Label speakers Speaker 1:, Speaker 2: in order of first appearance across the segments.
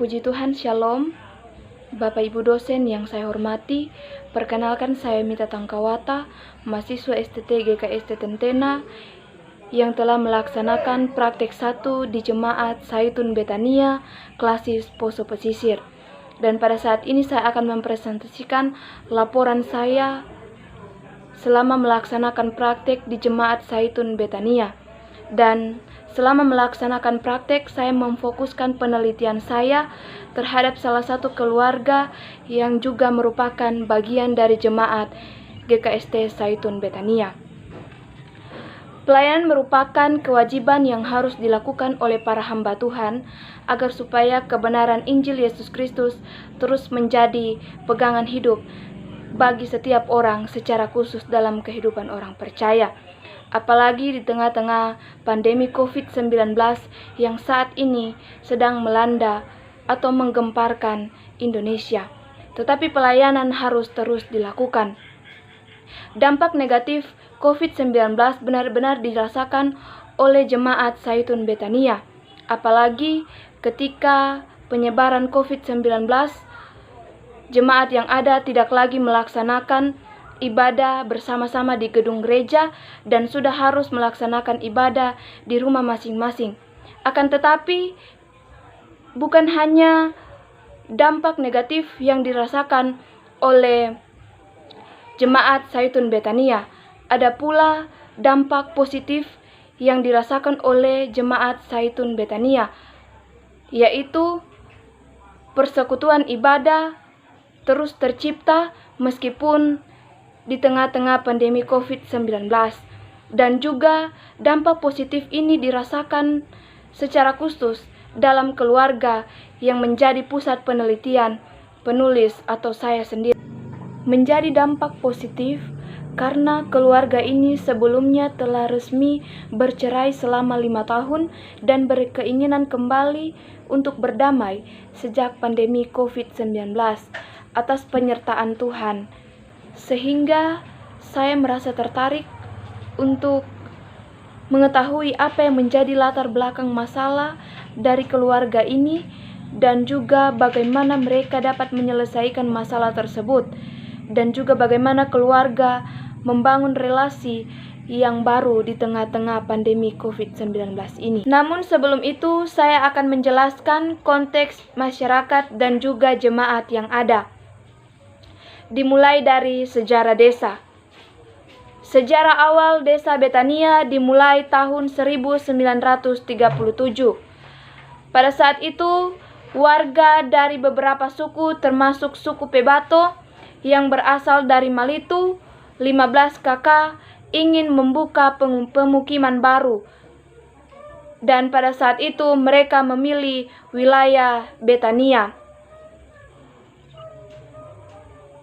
Speaker 1: Puji Tuhan, Shalom. Bapak Ibu dosen yang saya hormati, perkenalkan saya Mita Tangkawata, mahasiswa STT GKST Tentena yang telah melaksanakan praktek 1 di Jemaat Zaitun Betania, Klasis Poso Pesisir. Dan pada saat ini saya akan mempresentasikan laporan saya selama melaksanakan praktek di Jemaat Zaitun Betania. Dan selama melaksanakan praktek, saya memfokuskan penelitian saya terhadap salah satu keluarga yang juga merupakan bagian dari Jemaat GKST Zaitun Betania. Pelayanan merupakan kewajiban yang harus dilakukan oleh para hamba Tuhan agar supaya kebenaran Injil Yesus Kristus terus menjadi pegangan hidup bagi setiap orang, secara khusus dalam kehidupan orang percaya. Apalagi di tengah-tengah pandemi COVID-19 yang saat ini sedang melanda atau menggemparkan Indonesia. Tetapi pelayanan harus terus dilakukan. Dampak negatif COVID-19 benar-benar dirasakan oleh Jemaat Zaitun Betania. Apalagi ketika penyebaran COVID-19, jemaat yang ada tidak lagi melaksanakan ibadah bersama-sama di gedung gereja dan sudah harus melaksanakan ibadah di rumah masing-masing. Akan tetapi, bukan hanya dampak negatif yang dirasakan oleh Jemaat Zaitun Betania, ada pula dampak positif yang dirasakan oleh Jemaat Zaitun Betania, yaitu persekutuan ibadah terus tercipta meskipun di tengah-tengah pandemi COVID-19. Dan juga dampak positif ini dirasakan secara khusus dalam keluarga yang menjadi pusat penelitian penulis atau saya sendiri. Menjadi dampak positif karena keluarga ini sebelumnya telah resmi bercerai selama 5 tahun dan berkeinginan kembali untuk berdamai sejak pandemi COVID-19 atas penyertaan Tuhan. Sehingga saya merasa tertarik untuk mengetahui apa yang menjadi latar belakang masalah dari keluarga ini dan juga bagaimana mereka dapat menyelesaikan masalah tersebut dan juga bagaimana keluarga membangun relasi yang baru di tengah-tengah pandemi COVID-19 ini. Namun sebelum itu saya akan menjelaskan konteks masyarakat dan juga jemaat yang ada. Dimulai dari sejarah desa. Sejarah awal desa Betania dimulai tahun 1937. Pada saat itu, warga dari beberapa suku termasuk suku Pebato yang berasal dari Malitu, 15 kakak, ingin membuka pemukiman baru. Dan pada saat itu mereka memilih wilayah Betania.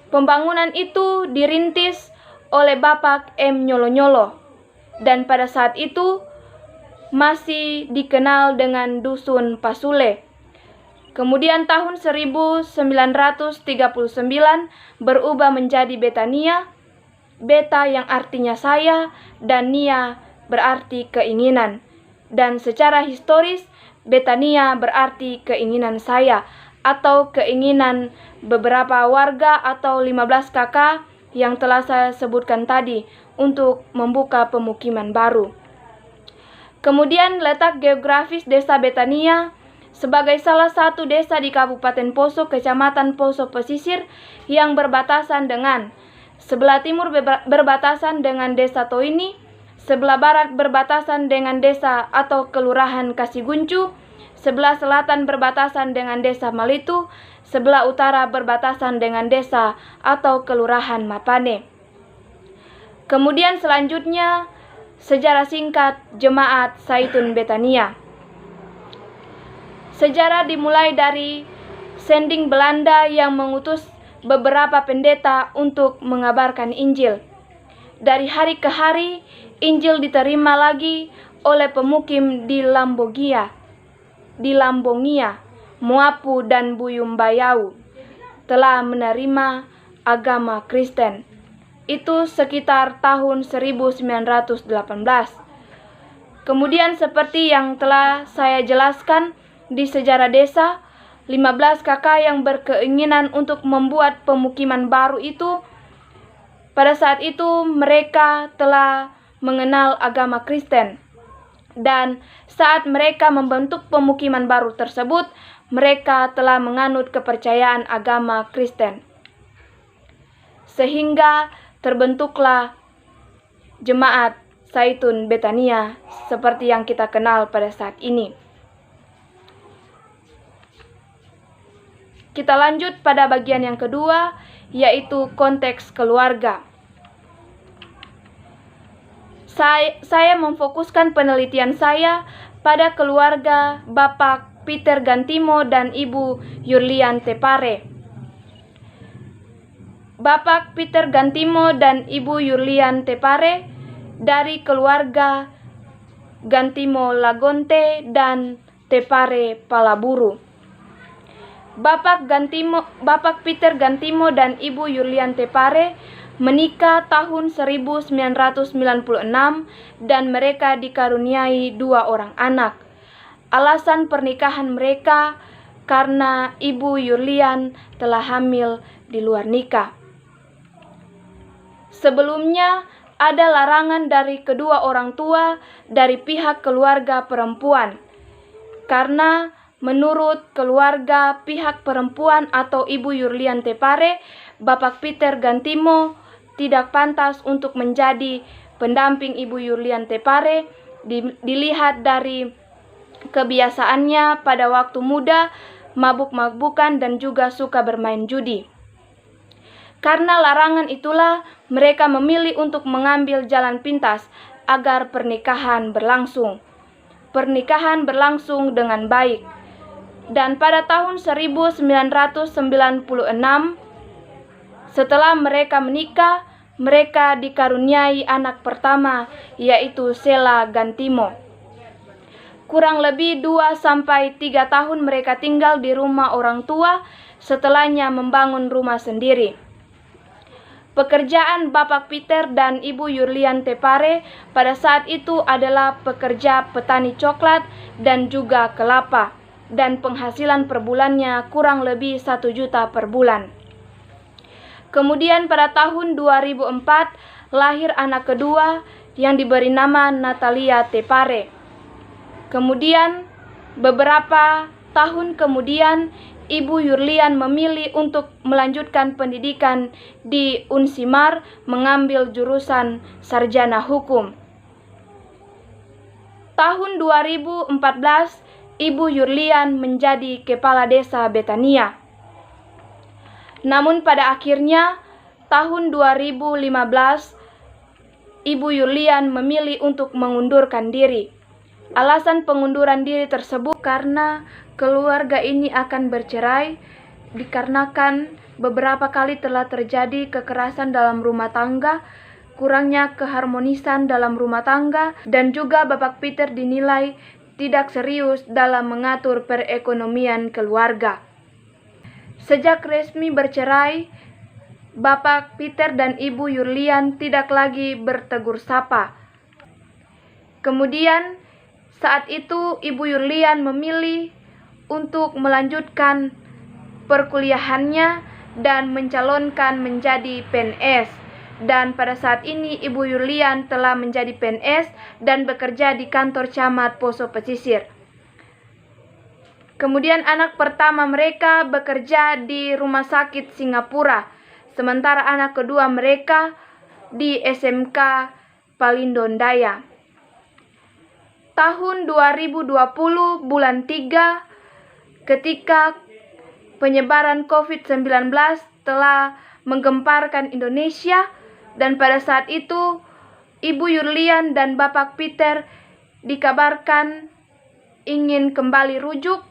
Speaker 1: Pembangunan itu dirintis oleh Bapak M. Nyolo-Nyolo dan pada saat itu masih dikenal dengan Dusun Pasule. Kemudian tahun 1939 berubah menjadi Betania, Beta yang artinya saya dan Nia berarti keinginan. Dan secara historis Betania berarti keinginan saya atau keinginan beberapa warga atau 15 kakak yang telah saya sebutkan tadi untuk membuka pemukiman baru. Kemudian letak geografis desa Betania sebagai salah satu desa di Kabupaten Poso, Kecamatan Poso Pesisir yang berbatasan dengan sebelah timur berbatasan dengan desa Toini, sebelah barat berbatasan dengan desa atau Kelurahan Kasiguncu, sebelah selatan berbatasan dengan desa Malitu, sebelah utara berbatasan dengan desa atau Kelurahan Mapane. Kemudian selanjutnya, sejarah singkat Jemaat Zaitun Betania. Sejarah dimulai dari sending Belanda yang mengutus beberapa pendeta untuk mengabarkan Injil. Dari hari ke hari, Injil diterima lagi oleh pemukim di Lambongia, Muapu dan Buyum Bayau telah menerima agama Kristen. Itu sekitar tahun 1918. Kemudian seperti yang telah saya jelaskan di sejarah desa, 15 kakak yang berkeinginan untuk membuat pemukiman baru itu, pada saat itu mereka telah mengenal agama Kristen. Dan saat mereka membentuk pemukiman baru tersebut, mereka telah menganut kepercayaan agama Kristen. Sehingga terbentuklah Jemaat Zaitun Betania seperti yang kita kenal pada saat ini. Kita lanjut pada bagian yang kedua, yaitu konteks keluarga. Saya memfokuskan penelitian saya pada keluarga Bapak Peter Gantimo dan Ibu Yurlian Tepare. Bapak Peter Gantimo dan Ibu Yurlian Tepare dari keluarga Gantimo Lagonte dan Tepare Palaburu. Bapak Peter Gantimo dan Ibu Yurlian Tepare menikah tahun 1996 dan mereka dikaruniai 2 orang anak. Alasan pernikahan mereka karena Ibu Yurlian telah hamil di luar nikah. Sebelumnya ada larangan dari kedua orang tua dari pihak keluarga perempuan, karena menurut keluarga pihak perempuan atau Ibu Yurlian Tepare, Bapak Peter Gantimo tidak pantas untuk menjadi pendamping Ibu Yurlian Tepare, dilihat dari kebiasaannya pada waktu muda, mabuk-mabukan dan juga suka bermain judi. Karena larangan itulah mereka memilih untuk mengambil jalan pintas agar pernikahan berlangsung. Pernikahan berlangsung dengan baik. Dan pada tahun 1996, setelah mereka menikah, mereka dikaruniai anak pertama, yaitu Sela Gantimo. Kurang lebih 2-3 tahun mereka tinggal di rumah orang tua, setelahnya membangun rumah sendiri. Pekerjaan Bapak Peter dan Ibu Yurlian Tepare pada saat itu adalah pekerja petani coklat dan juga kelapa, dan penghasilan per bulannya kurang lebih 1 juta per bulan. Kemudian pada tahun 2004 lahir anak kedua yang diberi nama Natalia Tepare. Kemudian beberapa tahun kemudian Ibu Yurlian memilih untuk melanjutkan pendidikan di Unsimar, mengambil jurusan sarjana hukum. Tahun 2014 Ibu Yurlian menjadi kepala desa Betania. Namun pada akhirnya tahun 2015 Ibu Yurlian memilih untuk mengundurkan diri. Alasan pengunduran diri tersebut karena keluarga ini akan bercerai dikarenakan beberapa kali telah terjadi kekerasan dalam rumah tangga, kurangnya keharmonisan dalam rumah tangga, dan juga Bapak Peter dinilai tidak serius dalam mengatur perekonomian keluarga. Sejak resmi bercerai, Bapak Peter dan Ibu Yurlian tidak lagi bertegur sapa. Kemudian saat itu Ibu Yurlian memilih untuk melanjutkan perkuliahannya dan mencalonkan menjadi PNS. Dan pada saat ini Ibu Yurlian telah menjadi PNS dan bekerja di kantor camat Poso Pesisir. Kemudian anak pertama mereka bekerja di rumah sakit Singapura, sementara anak kedua mereka di SMK Palindondaya. Tahun 2020 bulan 3, ketika penyebaran COVID-19 telah menggemparkan Indonesia, dan pada saat itu Ibu Yurlian dan Bapak Peter dikabarkan ingin kembali rujuk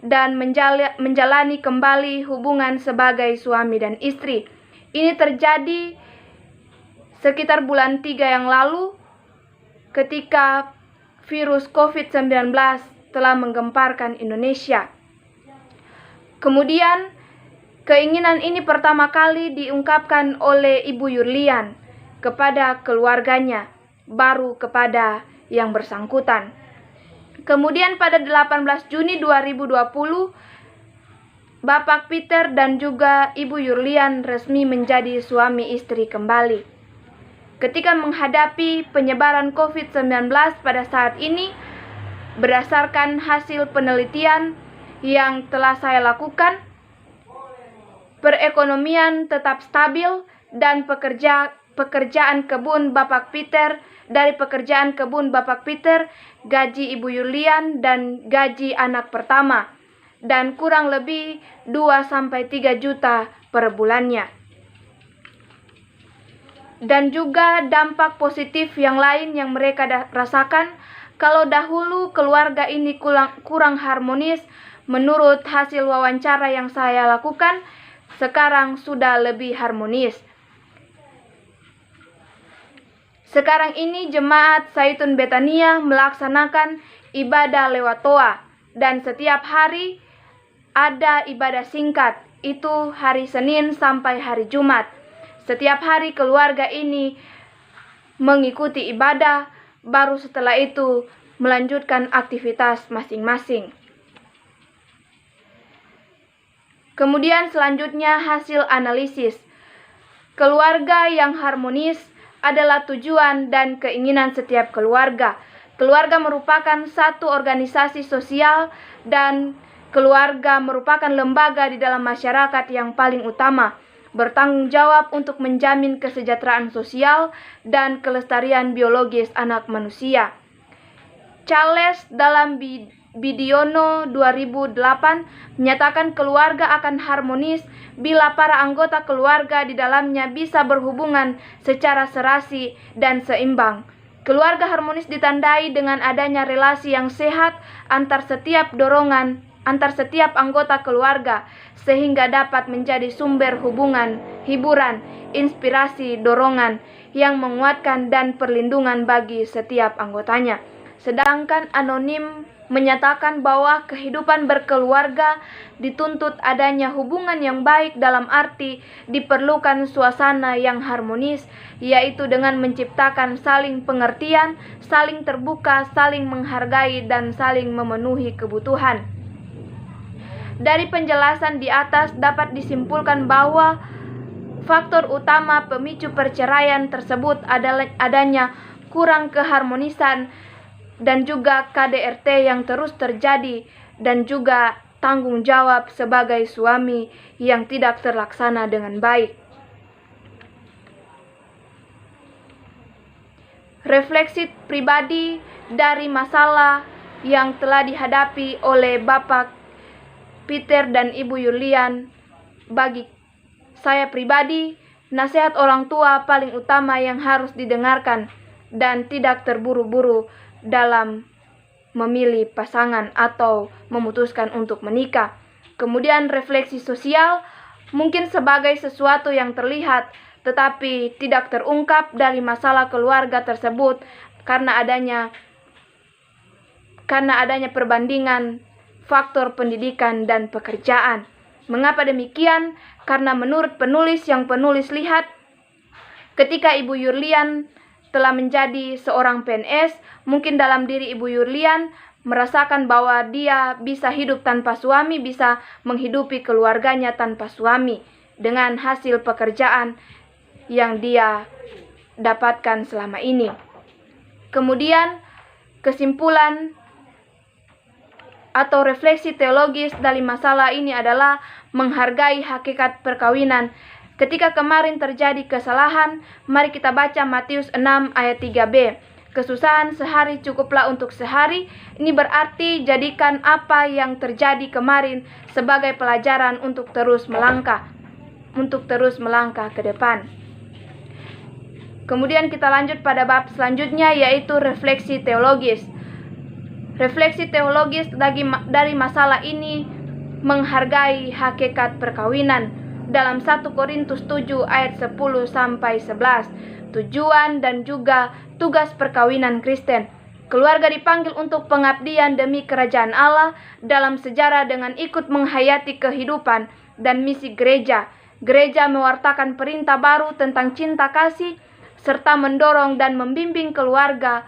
Speaker 1: dan menjalani kembali hubungan sebagai suami dan istri. Ini terjadi sekitar bulan 3 yang lalu ketika virus COVID-19 telah menggemparkan Indonesia. Kemudian keinginan ini pertama kali diungkapkan oleh Ibu Yurlian kepada keluarganya, baru kepada yang bersangkutan. Kemudian pada 18 Juni 2020, Bapak Peter dan juga Ibu Yurlian resmi menjadi suami istri kembali. Ketika menghadapi penyebaran COVID-19 pada saat ini, berdasarkan hasil penelitian yang telah saya lakukan, perekonomian tetap stabil dan pekerjaan kebun Bapak Peter, gaji Ibu Yurlian dan gaji anak pertama, dan kurang lebih 2-3 juta per bulannya. Dan juga dampak positif yang lain yang mereka rasakan, kalau dahulu keluarga ini kurang harmonis, menurut hasil wawancara yang saya lakukan, sekarang sudah lebih harmonis. Sekarang ini jemaat Zaitun Betania melaksanakan ibadah lewat toa, dan setiap hari ada ibadah singkat, itu hari Senin sampai hari Jumat. Setiap hari keluarga ini mengikuti ibadah, baru setelah itu melanjutkan aktivitas masing-masing. Kemudian selanjutnya hasil analisis. Keluarga yang harmonis adalah tujuan dan keinginan setiap keluarga. Keluarga merupakan satu organisasi sosial dan keluarga merupakan lembaga di dalam masyarakat yang paling utama, bertanggung jawab untuk menjamin kesejahteraan sosial dan kelestarian biologis anak manusia. Charles dalam Bidiono 2008 menyatakan keluarga akan harmonis bila para anggota keluarga di dalamnya bisa berhubungan secara serasi dan seimbang. Keluarga harmonis ditandai dengan adanya relasi yang sehat antar setiap anggota keluarga, sehingga dapat menjadi sumber hubungan, hiburan, inspirasi, dorongan yang menguatkan dan perlindungan bagi setiap anggotanya. Sedangkan Anonim menyatakan bahwa kehidupan berkeluarga dituntut adanya hubungan yang baik, dalam arti diperlukan suasana yang harmonis, yaitu dengan menciptakan saling pengertian, saling terbuka, saling menghargai, dan saling memenuhi kebutuhan. Dari penjelasan di atas dapat disimpulkan bahwa faktor utama pemicu perceraian tersebut adalah adanya kurang keharmonisan dan juga KDRT yang terus terjadi, dan juga tanggung jawab sebagai suami yang tidak terlaksana dengan baik. Refleksi pribadi dari masalah yang telah dihadapi oleh Bapak Peter dan Ibu Yurlian. Bagi saya pribadi, nasihat orang tua paling utama yang harus didengarkan dan tidak terburu-buru dalam memilih pasangan atau memutuskan untuk menikah. Kemudian refleksi sosial mungkin sebagai sesuatu yang terlihat tetapi tidak terungkap dari masalah keluarga tersebut karena adanya perbandingan faktor pendidikan dan pekerjaan. Mengapa demikian? Karena menurut penulis lihat, ketika Ibu Yurlian telah menjadi seorang PNS, mungkin dalam diri Ibu Yurlian merasakan bahwa dia bisa hidup tanpa suami, bisa menghidupi keluarganya tanpa suami dengan hasil pekerjaan yang dia dapatkan selama ini. Kemudian kesimpulan atau refleksi teologis dari masalah ini adalah menghargai hakikat perkawinan. Ketika kemarin terjadi kesalahan, mari kita baca Matius 6 ayat 3b. Kesusahan sehari cukuplah untuk sehari. Ini berarti jadikan apa yang terjadi kemarin sebagai pelajaran untuk terus melangkah ke depan. Kemudian kita lanjut pada bab selanjutnya, yaitu refleksi teologis. Refleksi teologis dari masalah ini menghargai hakikat perkawinan. Dalam 1 Korintus 7 ayat 10-11, tujuan dan juga tugas perkawinan Kristen. Keluarga dipanggil untuk pengabdian demi kerajaan Allah dalam sejarah dengan ikut menghayati kehidupan dan misi gereja. Gereja mewartakan perintah baru tentang cinta kasih serta mendorong dan membimbing keluarga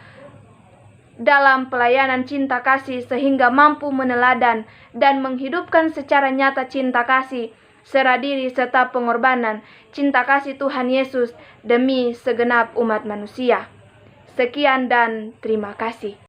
Speaker 1: dalam pelayanan cinta kasih sehingga mampu meneladan dan menghidupkan secara nyata cinta kasih, serah diri serta pengorbanan cinta kasih Tuhan Yesus demi segenap umat manusia. Sekian dan terima kasih.